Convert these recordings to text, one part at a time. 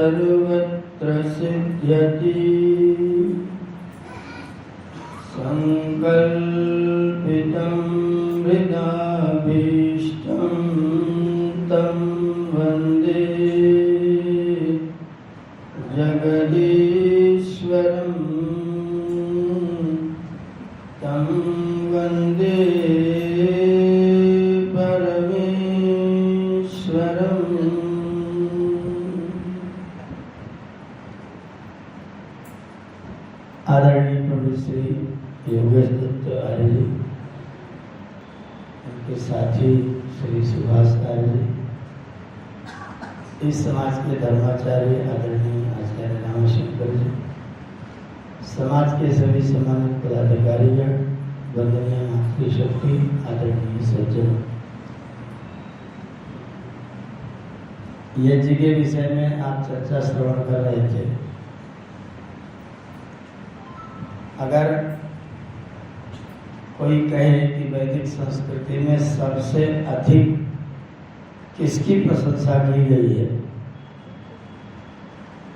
सर्वत्र सिद्ध्यति संकल्पितं हृदाभीष्टं तं वन्दे जगदीश्वरं तं वन्दे आदरणीय पंडित श्री योगेश दत्त आर्य जी, उनके साथी श्री सुभाष आर्य जी, इस समाज के धर्माचार्य आदरणीय आचार्य रामशंकर जी, समाज के सभी सम्मानित पदाधिकारीगण, वंदनीय मातृशक्ति, आदरणीय सज्जन, यज्ञ के विषय में आप चर्चा श्रवण कर रहे थे। अगर कोई कहे कि वैदिक संस्कृति में सबसे अधिक किसकी प्रशंसा की गई है,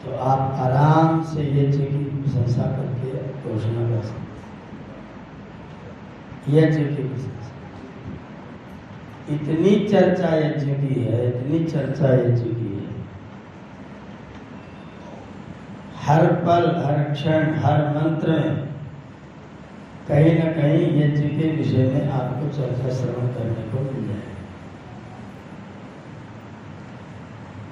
तो आप आराम से यज्ञ की प्रशंसा करके घोषणा कर सकते हैं। यज्ञ की प्रशंसा, इतनी चर्चा यज्ञ की है, इतनी चर्चा यज्ञ की है। हर पल, हर क्षण, हर मंत्र में कहीं न कहीं यज्ञ के विषय में आपको चर्चा श्रवण करने को मिल जाएगा।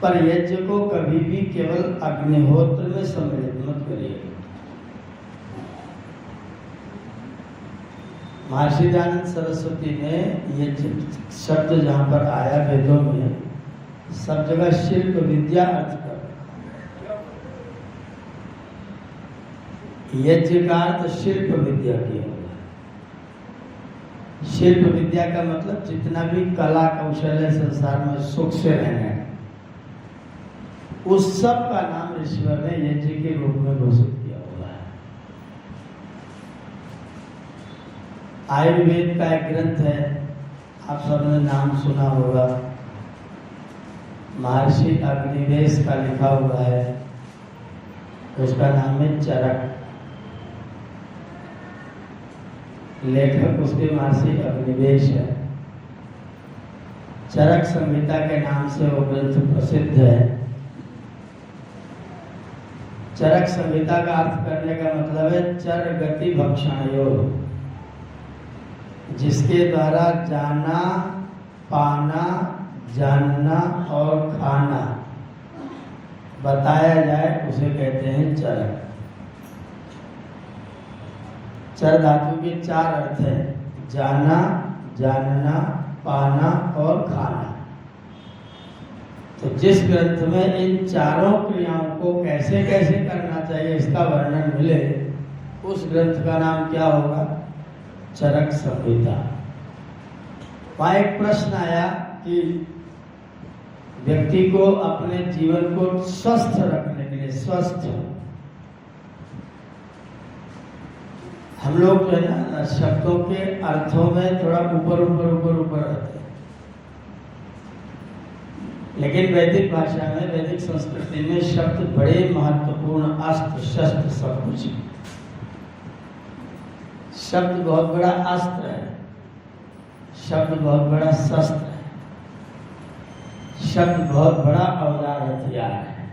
पर यज्ञ को कभी भी केवल अग्निहोत्र में सम्मिलित मत करिएगा। महर्षि दयानंद सरस्वती ने यज्ञ शब्द जहां पर आया वेदों में, सब जगह शिल्प विद्या अर्थ कर, यज्ञ का अर्थ शिल्प विद्या किया हुआ है। शिल्प विद्या का मतलब जितना भी कला कौशल है संसार में सुख से रहना है, उस सब का नाम ईश्वर ने यज्ञ के रूप में घोषित किया हुआ है। आयुर्वेद का एक ग्रंथ है, आप सबने नाम सुना होगा, महर्षि अग्निवेश का लिखा हुआ है, उसका नाम है चरक। लेखक उसके महर्षि अग्निवेश है। चरक संहिता के नाम से वो ग्रंथ प्रसिद्ध है। चरक संहिता का अर्थ करने का मतलब है चर गति भक्षणयोः, जिसके द्वारा जाना, पाना, जानना और खाना बताया जाए उसे कहते हैं चरक। चर धातु के 4 अर्थ हैं, जाना, जानना, पाना और खाना। तो जिस ग्रंथ में इन चारों क्रियाओं को कैसे कैसे करना चाहिए इसका वर्णन मिले, उस ग्रंथ का नाम क्या होगा? चरक संहिता। वहां एक प्रश्न आया कि व्यक्ति को अपने जीवन को स्वस्थ रखने के लिए, स्वस्थ, हम लोग जो है ना शब्दों के अर्थों में थोड़ा ऊपर रहते हैं, लेकिन वैदिक भाषा में, वैदिक संस्कृति में शब्द बड़े महत्वपूर्ण, अस्त्र शस्त्र सब कुछ। शब्द बहुत बड़ा अस्त्र है, शब्द बहुत बड़ा शस्त्र है, शब्द बहुत बड़ा औजार हथियार है।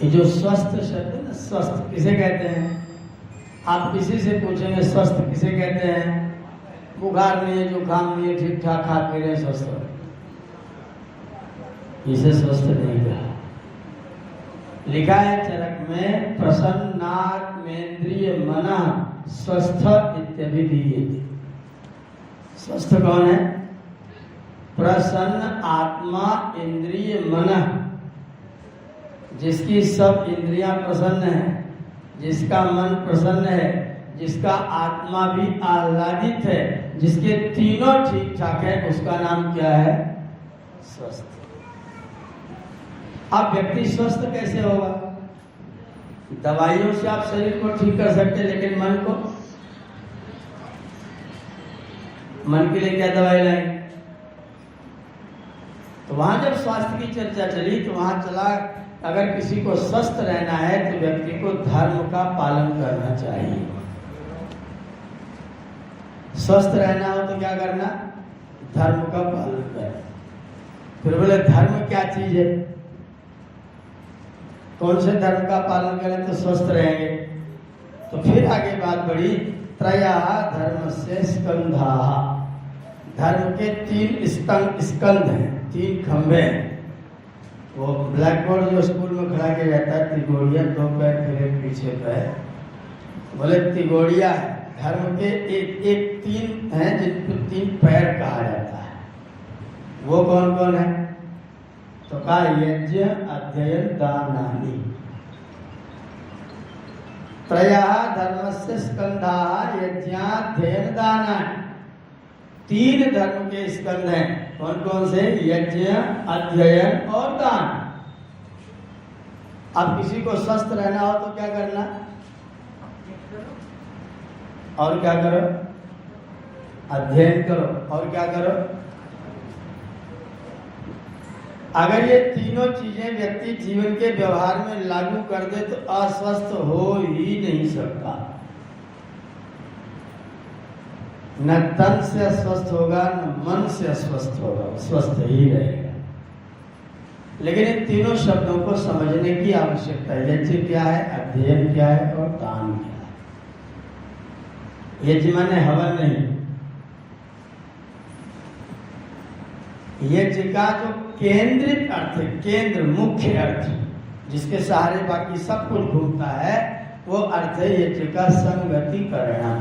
ये जो स्वस्थ शब्द है ना, स्वस्थ किसे कहते हैं? आप किसी से पूछेंगे स्वस्थ किसे कहते हैं? बुखार नहीं है, जुकाम नहीं है, ठीक ठाक खा पी रहे, स्वस्थ हो, इसे स्वस्थ नहीं कहा। लिखा है चरक में, प्रसन्नात्मेन्द्रिय मनः स्वस्थ इत्यभिधीयते। स्वस्थ कौन है? प्रसन्न आत्मा इंद्रिय मनः, जिसकी सब इंद्रियां प्रसन्न है, जिसका मन प्रसन्न है, जिसका आत्मा भी आह्लादित है, जिसके तीनों ठीक ठाक है, उसका नाम क्या है? स्वस्थ। अब व्यक्ति स्वस्थ कैसे होगा? दवाइयों से आप शरीर को ठीक कर सकते हैं, लेकिन मन को, मन के लिए क्या दवाई लाएंगे? तो वहाँ जब स्वास्थ्य की चर्चा चली तो वहाँ चला, अगर किसी को स्वस्थ रहना है तो व्यक्ति को धर्म का पालन करना चाहिए। स्वस्थ रहना हो तो क्या करना? धर्म का पालन करना। फिर बोले धर्म क्या चीज है, कौन से धर्म का पालन करें तो स्वस्थ रहेंगे? तो फिर आगे बात बढ़ी, त्रयः धर्मस्य स्कंधाः, धर्म के 3 स्कंध हैं, 3 खंभे हैं। वो ब्लैक बोर्ड जो स्कूल में खड़ा किया जाता है, तिगोड़िया, 2 पैर फिर एक पीछे पैर, बोले तिगोड़िया है। धर्म के एक 3 हैं जिनको 3 पैर कहा जाता है। वो कौन कौन है? तो कहा यज्ञ, अध्ययन, दानानि। त्रयः धर्मस्य स्कंधाः यज्ञाध्ययन दानानि। 3 धर्म के स्कंध हैं। कौन कौन से? यज्ञ, अध्ययन और दान। अब किसी को स्वस्थ रहना हो तो क्या करना? और क्या करो? अध्ययन करो। और क्या करो? अगर ये तीनों चीजें व्यक्ति जीवन के व्यवहार में लागू कर दे तो अस्वस्थ हो ही नहीं सकता। न तन से अस्वस्थ होगा, न मन से अस्वस्थ होगा, स्वस्थ ही रहेगा। लेकिन इन तीनों शब्दों को समझने की आवश्यकता है। यज्ञ क्या है, अध्ययन क्या है और दान क्या है। यज्ञ माने हवन नहीं, यज्ञ का जो केंद्रित अर्थ है, केंद्र, मुख्य अर्थ, जिसके सहारे बाकी सब कुछ घूमता है, वो अर्थ है यज्ञ का संगति करना।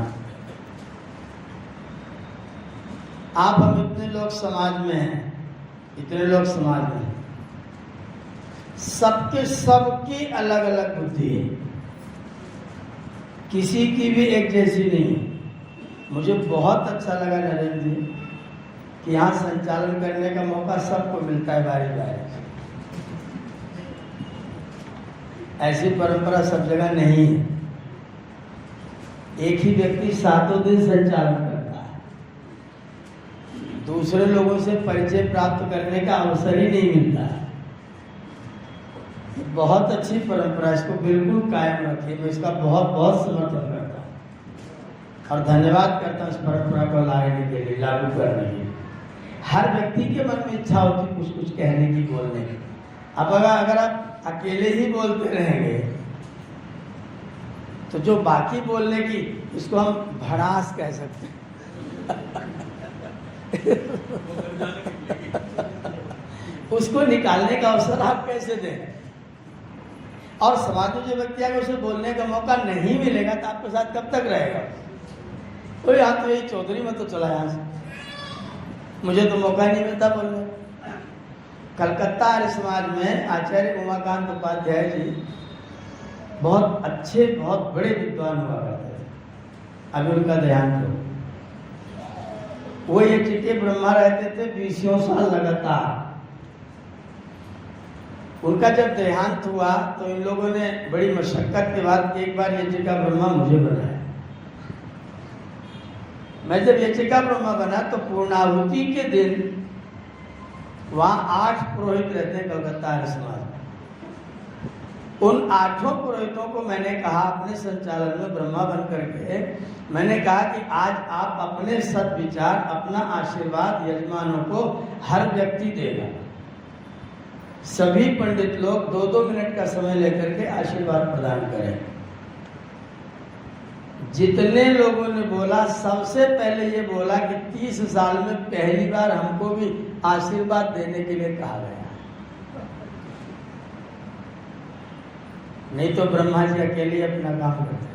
आप हम इतने लोग समाज में हैं, इतने लोग समाज में हैं, सबकी अलग अलग बुद्धि है, किसी की भी एक जैसी नहीं। मुझे बहुत अच्छा लगा नरेंद्र जी कि यहाँ संचालन करने का मौका सबको मिलता है बारी बारी। ऐसी परंपरा सब जगह नहीं है। एक ही व्यक्ति 7 दिन संचालन करता है, दूसरे लोगों से परिचय प्राप्त करने का अवसर ही नहीं मिलता है। बहुत अच्छी परंपरा, इसको बिल्कुल कायम रखिए। मैं इसका बहुत बहुत समर्थन करता हूँ और धन्यवाद करता हूँ इस परंपरा को लाने के लिए, लागू करने के लिए। हर व्यक्ति के मन में इच्छा होती कुछ कुछ कहने की, बोलने की। अब अगर आप अकेले ही बोलते रहेंगे तो जो बाकी बोलने की, इसको हम भड़ास कह सकते हैं उसको निकालने का अवसर आप कैसे दें? और समाज में जो व्यक्ति आगे उसे बोलने का मौका नहीं मिलेगा तो आपके साथ कब तक रहेगा? तो यहाँ तो यही चौधरी में तो चला, यहाँ से मुझे तो मौका नहीं मिलता बोलने। कलकत्ता आर्य समाज में आचार्य उमाकांत उपाध्याय जी बहुत अच्छे, बहुत बड़े विद्वान हुआ करते थे। अभी उनका देहांत हो। वो ये चिट्टे ब्रह्मा रहते थे 20 साल लगातार। उनका जब देहांत हुआ तो इन लोगों ने बड़ी मशक्कत के बाद एक बार ये चिट्टा ब्रह्मा मुझे बनाया। मैं जब यचिका ब्रह्मा बना तो पूर्णाहुति के दिन वहाँ 8 पुरोहित रहते हैं कलकत्ता आर्य समाज में। उन 8 पुरोहितों को मैंने कहा अपने संचालन में ब्रह्मा बन करके, मैंने कहा कि आज आप अपने सद्विचार, अपना आशीर्वाद यजमानों को हर व्यक्ति देगा। सभी पंडित लोग 2-2 मिनट का समय लेकर के आशीर्वाद प्रदान करें। जितने लोगों ने बोला, सबसे पहले ये बोला कि 30 साल में पहली बार हमको भी आशीर्वाद देने के लिए कहा गया। नहीं तो ब्रह्मा जी अकेले अपना काम करते।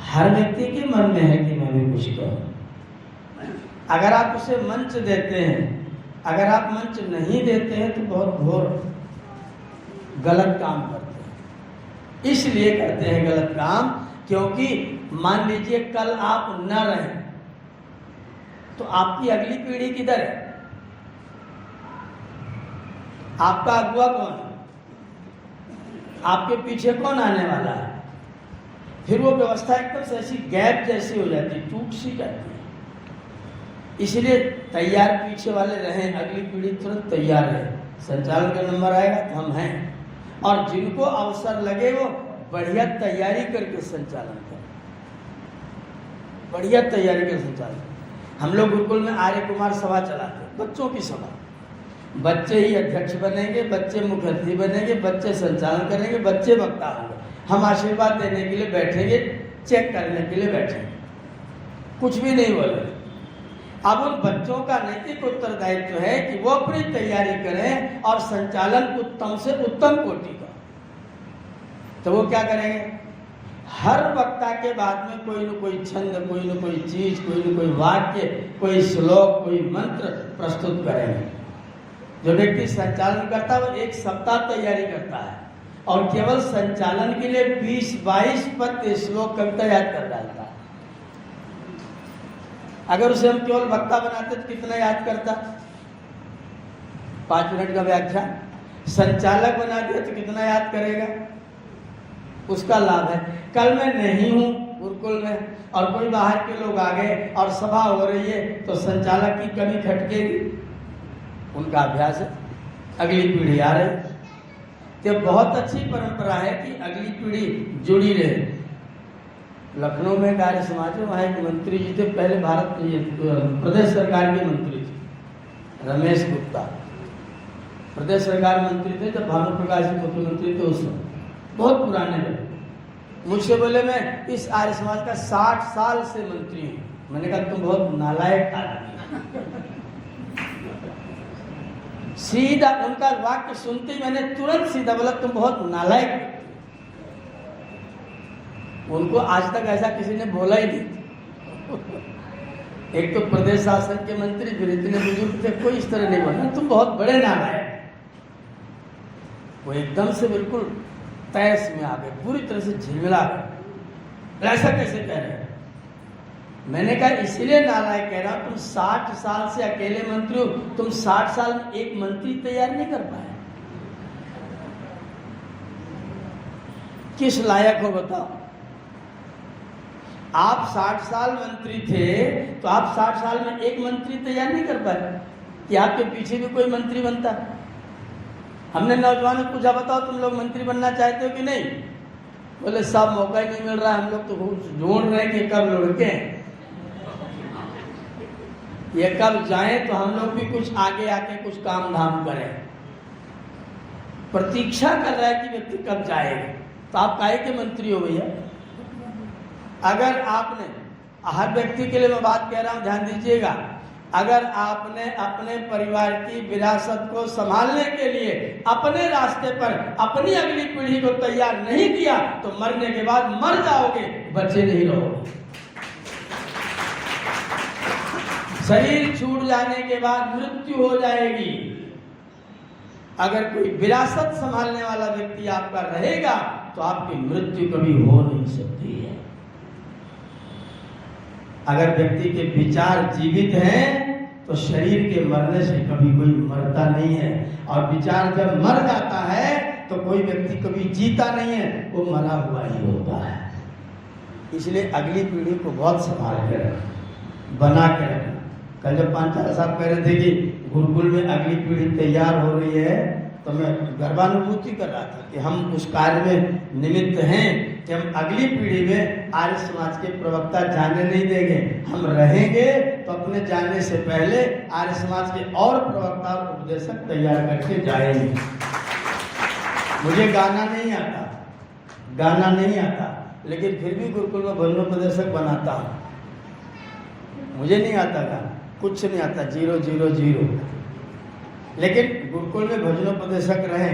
हर व्यक्ति के मन में है कि मैं भी कुछ करूं। अगर आप उसे मंच देते हैं, अगर आप मंच नहीं देते हैं तो बहुत घोर गलत काम करते हैं। इसलिए करते हैं गलत काम क्योंकि मान लीजिए कल आप न रहें तो आपकी अगली पीढ़ी किधर है? आपका अगुआ कौन है? आपके पीछे कौन आने वाला है? फिर वो व्यवस्था एकदम से ऐसी गैप जैसी हो जाती है, टूट सी जाती है। इसलिए तैयार पीछे वाले रहें, अगली पीढ़ी तुरंत तैयार रहे। संचालन का नंबर आएगा तो हम हैं, और जिनको अवसर लगे वो बढ़िया तैयारी करके संचालन करें, बढ़िया तैयारी करके संचालन। हम लोग गुरुकुल में आर्य कुमार सभा चलाते हैं, बच्चों की सभा। बच्चे ही अध्यक्ष बनेंगे, बच्चे मुख्य अतिथि बनेंगे, बच्चे संचालन करेंगे, बच्चे वक्ता होंगे। हम आशीर्वाद देने के लिए बैठेंगे, चेक करने के लिए बैठेंगे, कुछ भी नहीं बोले। अब उन बच्चों का नैतिक उत्तरदायित्व है कि वो अपनी तैयारी करें और संचालन उत्तम से उत्तम कोटि का। तो वो क्या करेंगे, हर वक्ता के बाद में कोई न कोई छंद, कोई न कोई चीज, कोई न कोई वाक्य, कोई श्लोक, कोई मंत्र प्रस्तुत करेंगे। जो व्यक्ति संचालन करता है वो एक सप्ताह तैयारी करता है और केवल संचालन के लिए 20-22 पद्य श्लोक कविता याद कर डालता है। अगर उसे हम केवल वक्ता बनाते तो कितना याद करता, 5 मिनट का व्याख्यान। संचालक बना दिया तो कितना याद करेगा, उसका लाभ है। कल मैं नहीं हूं गुरुकुल में और कोई बाहर के लोग आ गए और सभा हो रही है तो संचालक की कमी खटकेगी, उनका अभ्यास है। अगली पीढ़ी आ रही, तो बहुत अच्छी परंपरा है कि अगली पीढ़ी जुड़ी रहे। लखनऊ में कार्य समाज में वहाँ एक मंत्री जी थे, पहले भारत प्रदेश सरकार के मंत्री थे, रमेश गुप्ता प्रदेश सरकार मंत्री थे जब भानु प्रकाश जी मुख्यमंत्री थे। उस बहुत पुराने लोग मुझसे बोले मैं इस आर्य समाज का 60 साल से मंत्री हूँ। मैंने कहा तुम बहुत नालायक आदमी। सीधा उनका वाक्य सुनते ही मैंने तुरंत सीधा बोला तुम बहुत नालायक। उनको आज तक ऐसा किसी ने बोला ही नहीं। एक तो प्रदेश शासन के मंत्री, फिर इतने बुजुर्ग थे, कोई इस तरह नहीं बोला तुम बहुत बड़े नालायक। वो एकदम से बिल्कुल तैस में आ गए, पूरी तरह से झिलमिला गए। ऐसा कैसे कह रहे हैं? मैंने कहा इसलिए नालायक कह रहा हूं, तुम 60 साल से अकेले मंत्री हो, तुम 60 साल में एक मंत्री तैयार नहीं कर पाए। किस लायक हो बताओ? आप 60 साल मंत्री थे तो आप 60 साल में एक मंत्री तैयार नहीं कर पाए कि आपके पीछे भी कोई मंत्री बनता। हमने नौजवानों को पूछा बताओ तुम लोग मंत्री बनना चाहते हो कि नहीं? बोले सब मौका ही नहीं मिल रहा, हम लोग तो ढूंढ रहे हैं कि कब लुढ़के, ये कब जाएं तो हम लोग भी कुछ आगे आके कुछ काम धाम करें। प्रतीक्षा कर रहा है कि व्यक्ति कब जाएगा। तो आप काहे के मंत्री हो भैया? अगर आपने, हर व्यक्ति के लिए मैं बात कह रहा हूं, ध्यान दीजिएगा, अगर आपने अपने परिवार की विरासत को संभालने के लिए अपने रास्ते पर अपनी अगली पीढ़ी को तैयार नहीं किया तो मरने के बाद मर जाओगे, बच्चे नहीं रहोगे। शरीर छूट जाने के बाद मृत्यु हो जाएगी। अगर कोई विरासत संभालने वाला व्यक्ति आपका रहेगा तो आपकी मृत्यु कभी हो नहीं सकती है। अगर व्यक्ति के विचार जीवित हैं तो शरीर के मरने से कभी कोई मरता नहीं है, और विचार जब मर जाता है तो कोई व्यक्ति कभी जीता नहीं है, वो मरा हुआ ही होता है। इसलिए अगली पीढ़ी को बहुत संभाल के रखना, बना के रखना। कल जब 5-4 साल कह रहे थे कि गुरुकुल में अगली पीढ़ी तैयार हो रही है तो मैं गर्वानुभूति कर रहा था कि हम उस कार्य में निमित्त हैं कि हम अगली पीढ़ी में आर्य समाज के प्रवक्ता जाने नहीं देंगे। हम रहेंगे तो अपने जाने से पहले आर्य समाज के और प्रवक्ता और उपदेशक तैयार करके जाएंगे। मुझे गाना नहीं आता, लेकिन फिर भी गुरुकुल में भजनोपदेशक बनाता हूँ। मुझे नहीं आता गाना, कुछ नहीं आता, 0-0-0। लेकिन गुरुकुल में भजनोपदेशक रहे,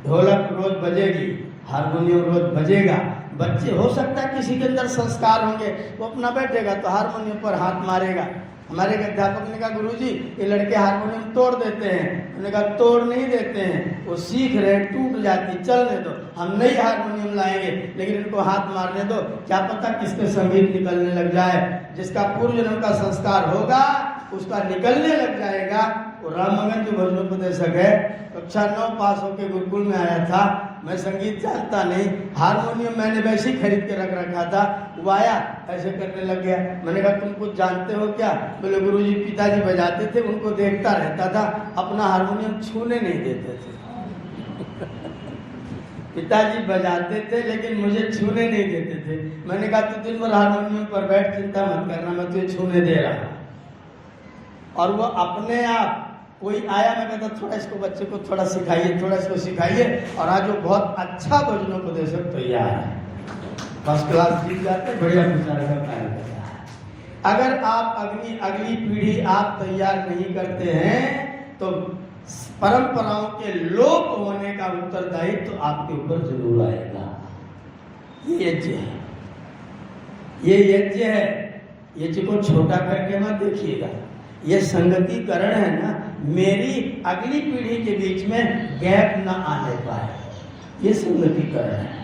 ढोलक रोज बजेगी, हारमोनियम रोज बजेगा। बच्चे हो सकता है किसी के अंदर संस्कार होंगे, वो अपना बैठेगा तो हारमोनियम पर हाथ मारेगा। हमारे अध्यापक ने कहा गुरुजी ये लड़के हारमोनियम तोड़ देते हैं। उन्होंने कहा तोड़ नहीं देते हैं, वो सीख रहे, टूट जाती, चलने दो, हम नई हारमोनियम लाएंगे, लेकिन इनको हाथ मारने दो, क्या पता किसके संगीत निकलने लग जाए। जिसका पूर्व जन्म का संस्कार होगा उसका निकलने लग जाएगा। वो राम मगन जो भजनोपदेशक है, कक्षा 9 पास होकर गुरुकुल में आया था, मैं संगीत जानता नहीं, हारमोनियम मैंने वैसे ही खरीद के रख रखा था। वो आया ऐसे करने लग गया। मैंने कहा तुम कुछ जानते हो क्या? बोले गुरुजी पिताजी बजाते थे, उनको देखता रहता था, अपना हारमोनियम छूने नहीं देते थे। पिताजी बजाते थे लेकिन मुझे छूने नहीं देते थे। मैंने कहा तू दिन भर हारमोनियम पर बैठ, चिंता मत करना, मैं तुझे छूने दे रहा हूँ। और वो अपने आप कोई आया, मैं कहता थोड़ा इसको बच्चे को थोड़ा सिखाइए, थोड़ा इसको सिखाइए, और आज वो बहुत अच्छा भजनोपदेशक तैयार है, फर्स्ट क्लास जीत जाते, बढ़िया प्रचार का कार्य करता है। अगर आप अगली पीढ़ी आप तैयार नहीं करते हैं तो परंपराओं के लोप होने का उत्तरदायित्व तो आपके ऊपर जरूर आएगा। ये यज्ञ है, ये यज्ञ है। यज्ञ को छोटा करके मत देखिएगा। ये संगतिकरण है ना, मेरी अगली पीढ़ी के बीच में गैप न आने पाए, ये संगतिकरण है।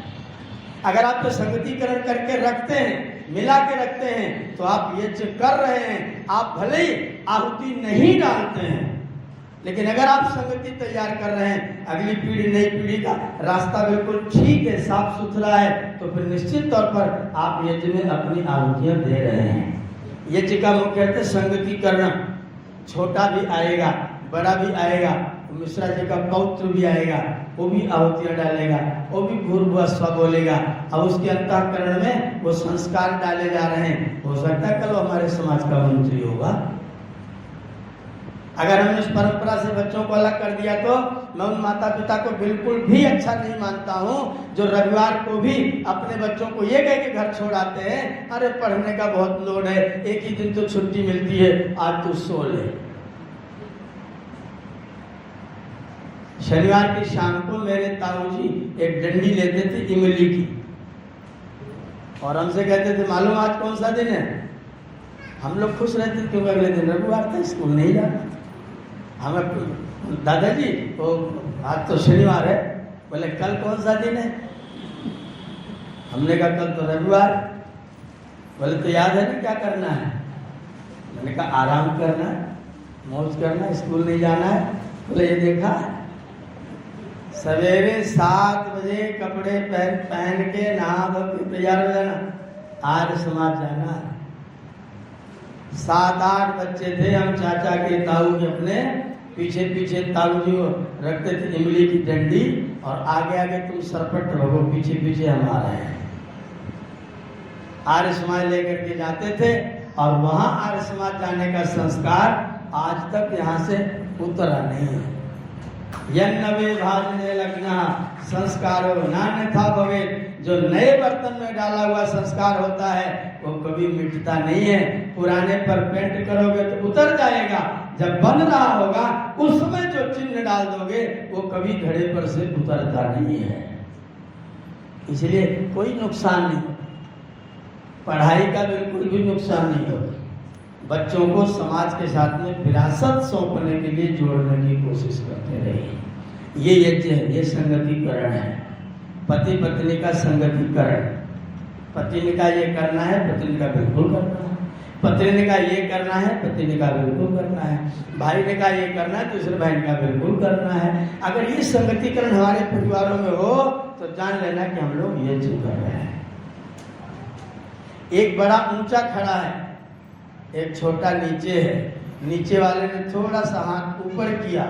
अगर आप तो संगतिकरण करके रखते हैं, मिला के रखते हैं, तो आप यज्ञ कर रहे हैं। आप भले ही आहुति नहीं डालते हैं, लेकिन अगर आप संगति तैयार कर रहे हैं, अगली पीढ़ी नई पीढ़ी का रास्ता बिल्कुल ठीक है, साफ सुथरा है, तो फिर निश्चित तौर पर आप यज्ञ में अपनी आहुतियां दे रहे हैं। यज्ञ का मुख्य अर्थ संगतिकरण। छोटा भी आएगा, बड़ा भी आएगा, मिश्रा जी का पौत्र भी आएगा, वो भी आहुतियां डालेगा, वो भी भूर्भुवः स्वः बोलेगा। अब उसके अंतःकरण में वो संस्कार डाले जा रहे हैं। हो सकता है कल हमारे समाज का मंत्री होगा। अगर हमने इस परंपरा से बच्चों को अलग कर दिया तो मैं उन माता पिता को बिल्कुल भी अच्छा नहीं मानता हूँ जो रविवार को भी अपने बच्चों को ये कह के घर छोड़ आते हैं, अरे पढ़ने का बहुत लोड है, एक ही दिन तो छुट्टी मिलती है, आज तू सो ले। शनिवार की शाम को मेरे ताऊजी एक डंडी लेते थे इमली की, और हमसे कहते थे मालूम आज कौन सा दिन है? हम लोग खुश रहते थे क्योंकि अगले दिन रविवार था, स्कूल नहीं जाना। हमें दादाजी वो आज तो शनिवार है। बोले कल कौन सा दिन है? हमने कहा कल तो रविवार। बोले तो याद है ना क्या करना है? मैंने कहा आराम करना है, मौज करना है, स्कूल नहीं जाना है। बोले ये देखा, सवेरे 7 बजे कपड़े पहन के नहा धो के तैयार हो जाना, आर्य समाज जाना है। 7-8 बच्चे थे हम, चाचा के ताऊ के अपने पीछे पीछे ताऊ जी रखते थे इमली की डंडी, और आगे आगे तुम सरपट रहो, पीछे पीछे हम आ रहे हैं। आर्य समाज लेकर के जाते थे, और वहां आर्य समाज जाने का संस्कार आज तक यहाँ से उतरा नहीं है। यन्नवे भाजने लगना संस्कारो नान्यथा भवे। जो नए बर्तन में डाला हुआ संस्कार होता है वो कभी मिटता नहीं है। पुराने पर पेंट करोगे तो उतर जाएगा, जब बन रहा होगा उस समय जो चिन्ह डाल दोगे वो कभी घड़े पर से उतरता नहीं है। इसलिए कोई नुकसान नहीं होता, पढ़ाई का बिल्कुल भी नुकसान नहीं होता। बच्चों को समाज के साथ में विरासत सौंपने के लिए जोड़ने की कोशिश करते रहिए। ये यज्ञ है, ये संगतिकरण है, पति पत्नी का संगतिकरण। पति ने कहा ये करना है, पत्नी का बिल्कुल करना है। पत्नी ने कहा ये करना है, पति ने कहा बिल्कुल करना है। भाई ने कहा ये करना है, दूसरे भाई का बिल्कुल करना है। अगर ये संगतिकरण हमारे परिवारों में हो तो जान लेना कि हम लोग यज्ञ कर रहे हैं। एक बड़ा ऊंचा खड़ा है, एक छोटा नीचे है। नीचे वाले ने थोड़ा सा हाथ ऊपर किया,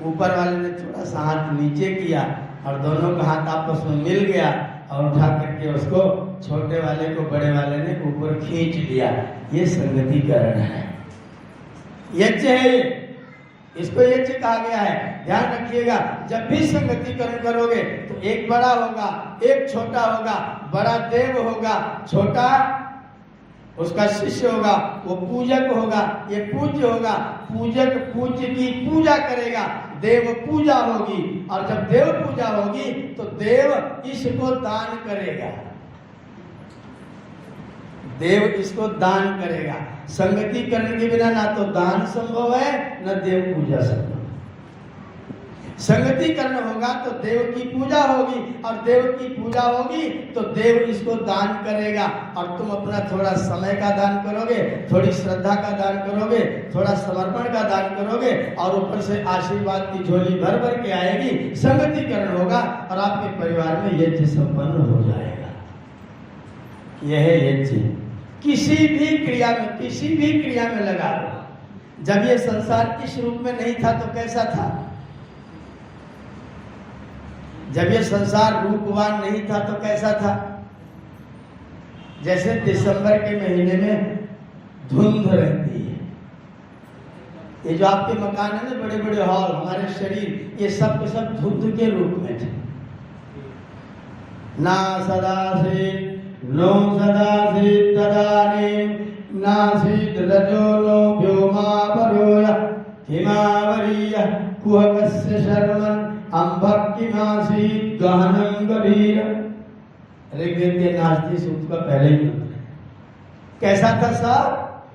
ऊपर वाले ने थोड़ा सा हाथ नीचे किया, और दोनों का हाथ आपस में मिल गया, और उठा करके उसको छोटे वाले को बड़े वाले ने ऊपर खींच लिया। ये संगतिकरण है, यज्ञ है, इसको यज्ञ कहा गया है। ध्यान रखिएगा, जब भी संगतिकरण करोगे तो एक बड़ा होगा, एक छोटा होगा। बड़ा देव होगा, छोटा उसका शिष्य होगा, वो पूजक होगा, ये पूज्य होगा। पूजक पूज्य की पूजा करेगा, देव पूजा होगी, और जब देव पूजा होगी तो देव इसको दान करेगा, देव इसको दान करेगा। संगतिकरण के बिना ना तो दान संभव है, न देव पूजा संभव। संगतिकरण होगा तो देव की पूजा होगी, और देव की पूजा होगी तो देव इसको दान करेगा, और तुम अपना थोड़ा समय का दान करोगे, थोड़ी श्रद्धा का दान करोगे, थोड़ा समर्पण का दान करोगे, और ऊपर से आशीर्वाद की झोली भर भर के आएगी। संगतिकरण होगा और आपके परिवार में यज्ञ संपन्न हो जाएगा। यह यज्ञ किसी भी क्रिया में लगा दो। जब ये संसार इस रूप में नहीं था तो कैसा था? जब ये संसार रूपवान नहीं था तो कैसा था? जैसे दिसंबर के महीने में धुंध रहती है। ये जो आपके मकान है ना, बड़े बड़े हॉल, हमारे शरीर, ये सब के सब धुंध के रूप में थे। ना सदा से नो सदा से तदाने नासीद रजो नो व्योमावरोय हिमावरीय कुहकस्य शर्मन् अंभक्तिमासीत गहनं गभीर। ऋग्वेद के नास्ति सूक्त का पहले ही मंत्र है। कैसा था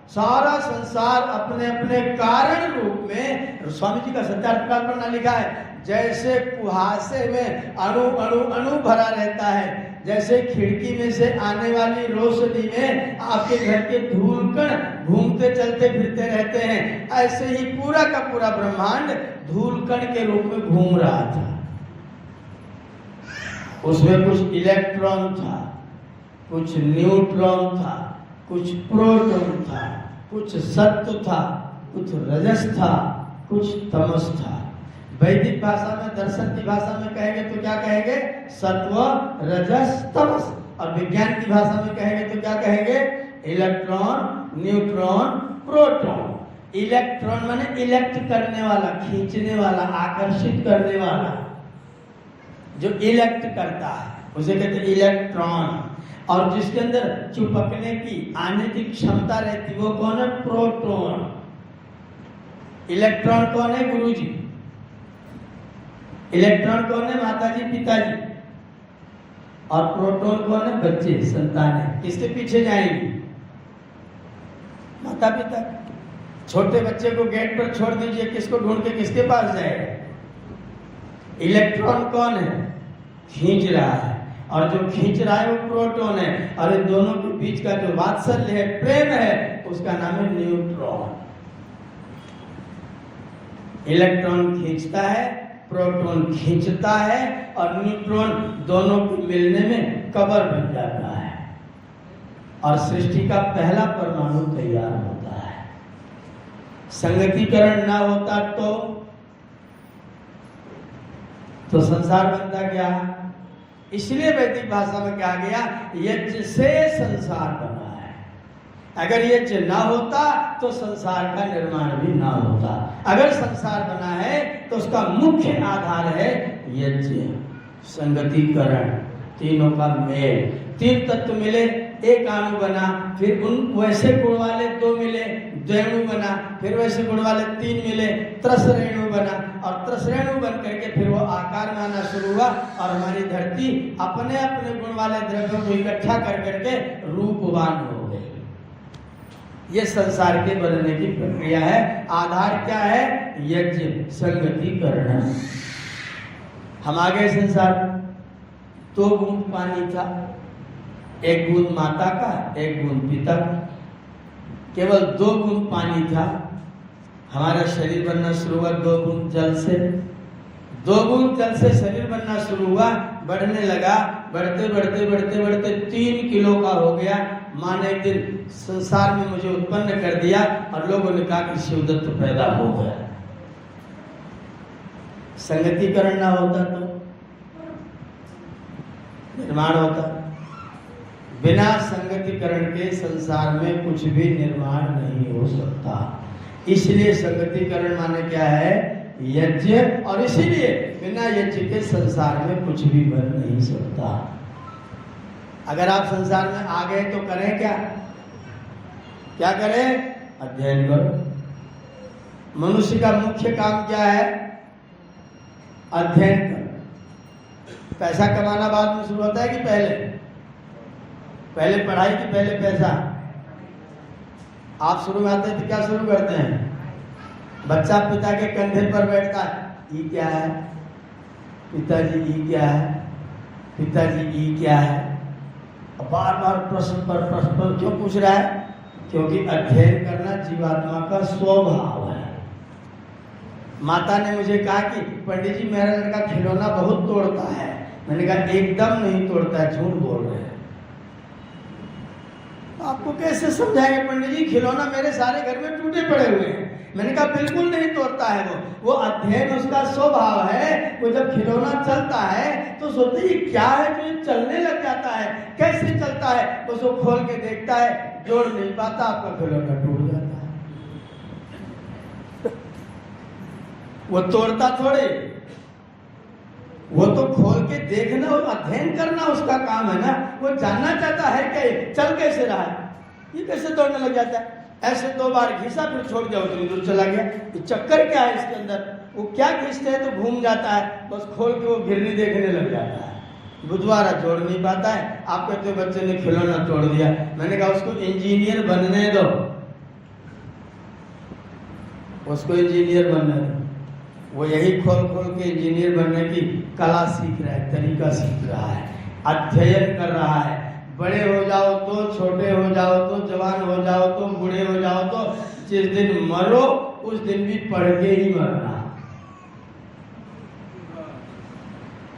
सारा संसार अपने अपने कारण रूप में, स्वामी जी का सत्यार्थ में लिखा है, जैसे कुहासे में अणु अणु अणु भरा रहता है, जैसे खिड़की में से आने वाली रोशनी में आपके घर के धूलकण घूमते चलते फिरते रहते हैं, ऐसे ही पूरा का पूरा ब्रह्मांड धूलकण के रूप में घूम रहा था। उसमें कुछ इलेक्ट्रॉन था, कुछ न्यूट्रॉन था, कुछ प्रोटॉन था, कुछ सत्व था, कुछ रजस था, कुछ तमस था। वैदिक भाषा में, दर्शन की भाषा में कहेंगे तो क्या कहेंगे? सत्व, रजस, तमस। और विज्ञान की भाषा में कहेंगे तो क्या कहेंगे? Electron, neutron, proton. इलेक्ट्रॉन माने इलेक्ट करने वाला, खींचने वाला, आकर्षित करने वाला, जो इलेक्ट करता है उसे कहते हैं इलेक्ट्रॉन। और जिसके अंदर चिपकने की, आने की क्षमता रहती, वो कौन है? प्रोटॉन। इलेक्ट्रॉन कौन है? गुरुजी। इलेक्ट्रॉन कौन है? माताजी, पिताजी। और प्रोटॉन कौन है? बच्चे, संतानें। किसके पीछे जाएंगी? माता पिता। छोटे बच्चे को गेट पर छोड़ दीजिए, किसको ढूंढ के किसके पास जाएगा? इलेक्ट्रॉन कौन है? खींच रहा है, और जो खींच रहा है वो प्रोटॉन है, और इन दोनों के बीच का जो वात्सल्य है, प्रेम है, उसका नाम है न्यूट्रॉन। इलेक्ट्रॉन खींचता है, प्रोटॉन खींचता है, और न्यूट्रॉन दोनों के मिलने में कबर बन जाता है, और सृष्टि का पहला परमाणु तैयार होता है। संगतिकरण ना होता तो संसार बनता क्या? इसलिए वैदिक भाषा में कहा गया, यज्ञ से संसार बना है। अगर यज्ञ ना होता तो संसार का निर्माण भी ना होता। अगर संसार बना है तो उसका मुख्य आधार है यज्ञ, संगतिकरण, तीनों का मेल। तीन तत्व मिले, एक अणु बना, फिर उन वैसे गुण वाले दो मिले, द्वेणु बना, फिर वैसे गुण वाले तीन मिले, त्रसरेणु बना, और त्रसरेणु बन करके फिर वो आकार में आना शुरू हुआ, और हमारी धरती अपने अपने गुण वाले द्रव्यों को इकट्ठा कर करके रूपवान हो गई। ये संसार के बनने की प्रक्रिया है। आधार क्या है? यज्ञ, संगतिकरण। हम आ गए संसार, 2 बूंद पानी था, 1 बूंद माता का, 1 बूंद पिता का। केवल 2 बूंद पानी था। हमारा शरीर बनना शुरू हुआ 2 बूंद जल से। 2 बूंद जल से शरीर बनना शुरू हुआ, बढ़ने लगा, बढ़ते बढ़ते बढ़ते बढ़ते 3 किलो का हो गया। माँ ने एक दिन संसार में मुझे उत्पन्न कर दिया, और लोगों ने कहा कि शिवदत्त पैदा हो गया। संगतिकरण ना होता तो निर्माण होता। बिना संगतिकरण के संसार में कुछ भी निर्माण नहीं हो सकता। इसलिए संगतिकरण माने क्या है? यज्ञ। और इसीलिए बिना यज्ञ के संसार में कुछ भी बन नहीं सकता। अगर आप संसार में आ गए तो करें क्या? क्या करें? अध्ययन करो। मनुष्य का मुख्य काम क्या है? अध्ययन करो। पैसा कमाना बाद में शुरू होता है कि पहले पढ़ाई की पहले पैसा? आप शुरू में आते हैं तो क्या शुरू करते हैं? बच्चा पिता के कंधे पर बैठता है, ई क्या है, पिताजी ई क्या है, पिताजी ई क्या है। बार बार प्रश्न पर क्यों पूछ रहा है? क्योंकि अध्ययन करना जीवात्मा का स्वभाव है। माता ने मुझे कहा कि पंडित जी मेरा लड़का खिलौना बहुत तोड़ता है। मैंने कहा एकदम नहीं तोड़ता है, झूठ बोल रहे हैं। आपको कैसे समझाएंगे पंडित जी, खिलौना मेरे सारे घर में टूटे पड़े हुए हैं। मैंने कहा बिल्कुल नहीं तोड़ता है वो अध्ययन उसका स्वभाव है। वो जब खिलौना चलता है तो सोचते ही क्या है जो चलने लग जाता है, कैसे चलता है। उसको खोल के देखता है, जोड़ नहीं पाता, आपका खिलौना टूट जाता है। वो तोड़ता थोड़े, वो तो खोल के देखना और अध्ययन करना उसका काम है ना। वो जानना चाहता है कि चल कैसे रहा है, ये कैसे दौड़ने लग जाता है। ऐसे 2 बार घिसा, फिर छोड़ दिया, उतनी दूर चला गया। ये चक्कर क्या है इसके अंदर? वो क्या खींचते हैं तो घूम जाता है, बस खोल के वो घिरनी देखने लग जाता है। बुधवारा जोड़ नहीं पाता है। आप कहते हो बच्चे ने खिलौना तोड़ दिया। मैंने कहा उसको इंजीनियर बनने दो, उसको इंजीनियर बनने दो। वो यही खोल खोल के इंजीनियर बनने की कला सीख रहा है, तरीका सीख रहा है, अध्ययन कर रहा है। बड़े हो जाओ तो, छोटे हो जाओ तो, जवान हो जाओ तो, बूढ़े हो जाओ तो, जिस दिन मरो उस दिन भी पढ़ के ही मरना।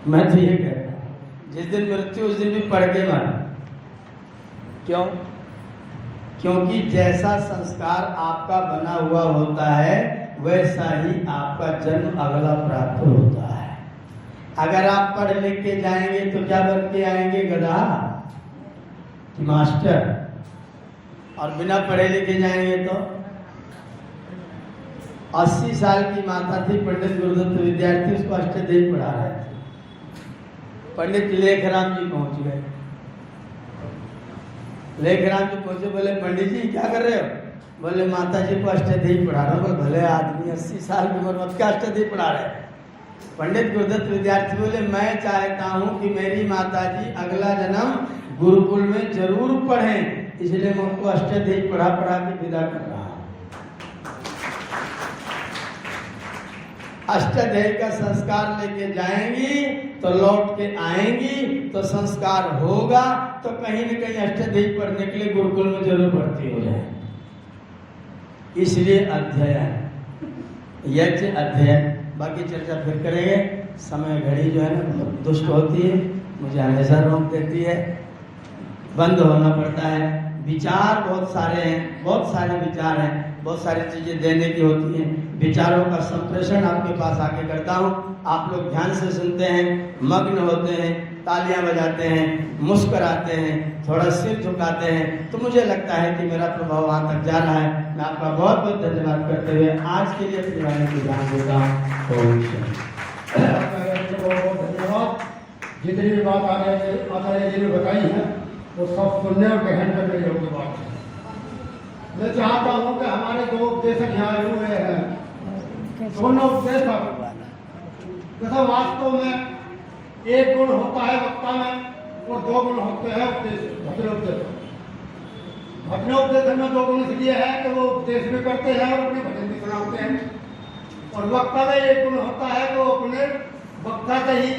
मैं तो ये कहता हूं, जिस दिन मृत्यु उस दिन भी पढ़ के मरना। क्यों? क्योंकि जैसा संस्कार आपका बना हुआ होता है वैसा ही आपका जन्म अगला प्राप्त होता है। अगर आप पढ़ लिख के जाएंगे तो क्या बन के आएंगे? गधा कि मास्टर? और बिना पढ़े लिखे जाएंगे तो 80 साल की माता थी, पंडित गुरुदत्त विद्यार्थी, उसको अष्टदेव पढ़ा रहे थे। पंडित लेखराम जी पहुंच गए। लेखराम जी पहुंचे, बोले पंडित जी क्या कर रहे हो? बोले माता जी को अष्टदेव पढ़ा रहा हूँ। भले आदमी 80 साल की उम्र में क्या अष्टदेव पढ़ा रहे? पंडित गुरुदत्त विद्यार्थी बोले मैं चाहता हूँ कि मेरी माता जी अगला जन्म गुरुकुल में जरूर पढ़ें, इसलिए मैं उनको अष्टदेव पढ़ा के विदा कर रहा हूँ। अष्टदेव का संस्कार लेके जाएंगी तो लौट के आएंगी, तो संस्कार होगा तो कहीं न कहीं अष्टदेव पढ़ने के लिए गुरुकुल में जरूर भर्ती हो जाए। इसलिए अध्ययन, यज्ञ अध्ययन। बाकी चर्चा फिर करेंगे। समय घड़ी जो है ना बहुत दुष्ट होती है, मुझे हमेशा रोक देती है, बंद होना पड़ता है। विचार बहुत सारे हैं, बहुत सारे विचार हैं, बहुत सारी चीजें देने की होती हैं। विचारों का संप्रेषण आपके पास आके करता हूँ। आप लोग ध्यान से सुनते हैं, मग्न होते हैं, तालियां बजाते हैं, मुस्कुराते हैं, थोड़ा सिर झुकाते हैं, तो मुझे लगता है कि मेरा प्रभाव वहां तक जा रहा है। मैं आपका बहुत बहुत धन्यवाद करते हुए आज के लिए अपनी वाणी की ध्यान देता हूँ। धन्यवाद। जितनी भी बात आचार्य जी ने बताई है वो सब सुनने और ग्रहण करने योग्य बात है। मैं चाहता हूँ कि हमारे दो उपदेशक यहाँ आए हुए हैं, दोनों उपदेशक तथा वास्तव में एक गुण होता है वक्ता में और 2 गुण होते हैं भजनोपदेशक। भजनोपदेशक में 2 गुण इसलिए है कि वो उपदेश भी करते हैं और अपने भजन भी सुनाते हैं, और वक्ता में 1 गुण होता है कि वो अपने वक्ता से ही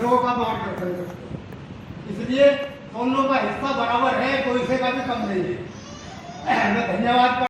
लोगों का मार्गदर्शन करते हैं। इसलिए दोनों का हिस्सा बराबर है, कोई से का भी कम नहीं है। मैं धन्यवाद